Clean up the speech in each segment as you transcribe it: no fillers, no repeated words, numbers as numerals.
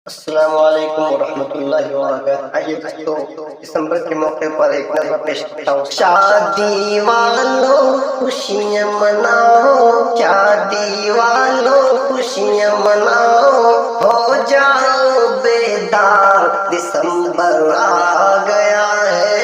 अस्सलामु अलैकुम वरहमतुल्लाहि वबरकातुहू। आइए दोस्तों, दिसंबर के मौके पर एक नज़र पेश करता हूँ। शादी वालों खुशियाँ मनाओ, शादी वालों खुशियाँ मनाओ, हो जाओ बेदार, दिसंबर आ गया है,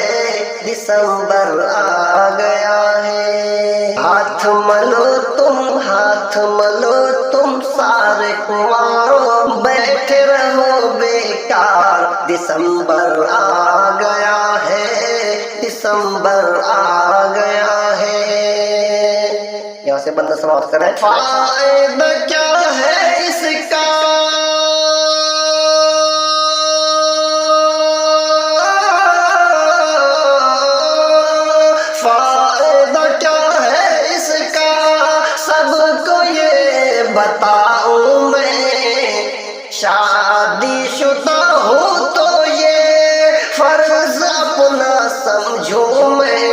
दिसंबर आ गया है। हाथ मलो तुम, हाथ मलो तुम सारे कुंवारों, बैठे रहो बेकार, दिसंबर आ गया है, दिसंबर आ गया है। यहाँ से बंदा समाप्त करें। फायदा क्या है इसका, फायदा क्या है इसका, सबको ये बताऊं मैं, शादीशुदा हूँ तो ये फर्ज अपना समझूं मैं।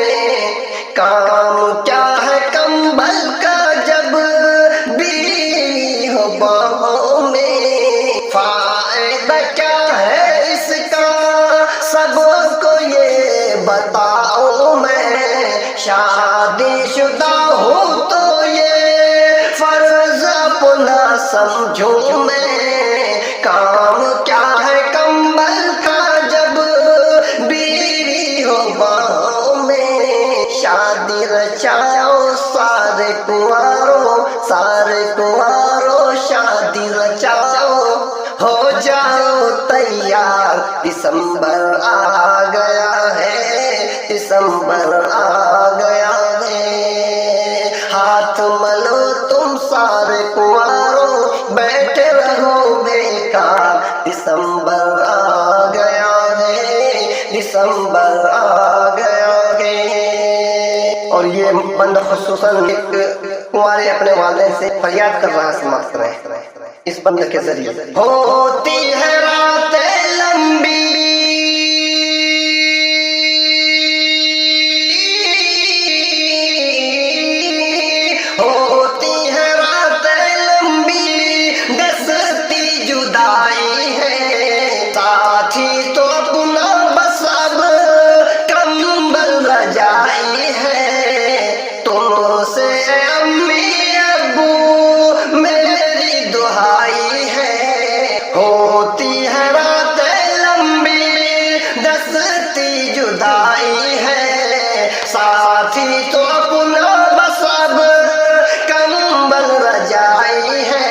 काम क्या है कंबल का जब बीवी हो बाहों में, फायदा क्या है इसका, सबको ये बताऊं मैं, शादीशुदा हूँ तो ये फर्ज अपना समझूं मैं। काम क्या है कंबल का जब बीवी हो बाहों में, शादी रचाओ सारे कुंवारों, सारे कुंवारों शादी रचाओ, हो जाओ तैयार, दिसंबर आ गया है, दिसंबर आ गया है। हाथ मलो तुम सारे कुंवारों, बैठे रहो बेकार, दिसंबर आ गया है, दिसंबर आ गया है। और ये बंदा खुसूसन एक कुंवारे अपने वाले से फरियाद कर रहा है, समाप्त करें इस बंद के जरिए। होती है रातें लंबी, होती है रातें लंबी, दसती जुदाई है, साथी तो अपना बस अब कंबल रजाई है, तुमसे अम्मी अब्बू मेरी दुहाई है। होती है रातें लंबी, दसती जुदाई है, साथी तो अपना बस अब कंबल रजाई है,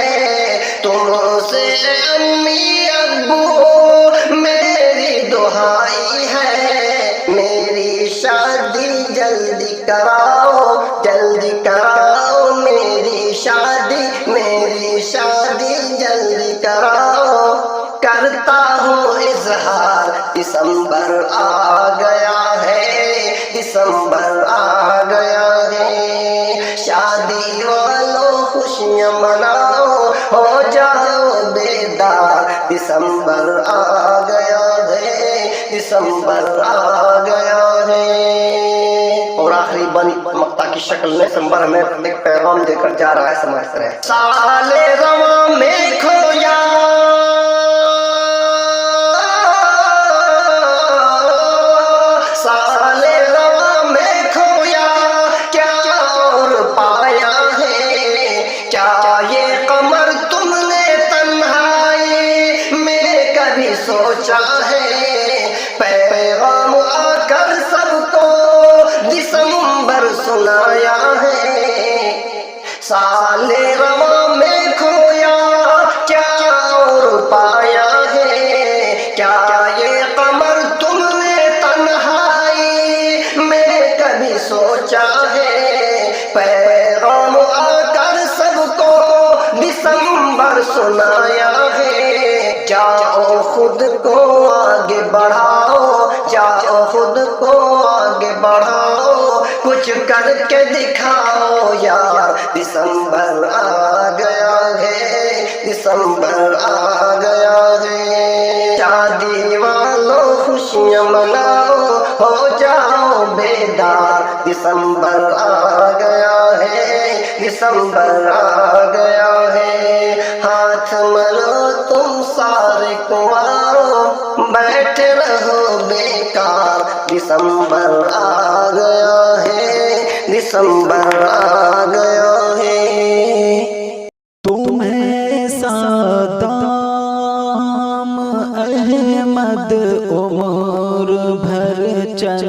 तुमसे अम्मी अब्बू मेरी दुहाई है। मेरी शादी जल्दी कराओ, जल्दी कराओ मेरी शादी, मेरी शादी जल्दी कराओ, करता हूँ इजहार, दिसंबर आ गया है, दिसंबर आ गया है। शादी वालों खुशियाँ मनाओ, हो जाओ बेदार, दिसंबर आ गया है, दिसंबर आ गया है। और आखिरी बंद मक्ता की शक्ल में दिसंबर में एक पैगाम देकर जा रहा है, समझ रहे हैं। साले रवा में खोया, साले रवा में खोया, क्या और पाया है, क्या ये कमर तुमने तन्हाई में कभी सोचा है, पैगाम आकर सबको दिसंबर सुनाया है। साले रवा में खोया, क्या और पाया है, क्या ये कमर तुमने तन्हाई में कभी सोचा है, पैगाम आकर सबको दिसंबर सुनाया है। जाओ खुद को आगे बढ़ाओ, जाओ खुद को आगे बढ़ाओ, कुछ करके दिखाओ यार, दिसंबर आ गया है, दिसंबर आ गया है। शादी वालों खुशियाँ मनाओ, हो जाओ बेदार, दिसंबर आ गया है, दिसंबर आ गया है। हाथ मलो तुम सारे कुंवारों बैठे रहो बेकार, दिसंबर आ गया है, दिसंबर आ गया है। तुम्हें सद्दाम अहमद उम्र भर चल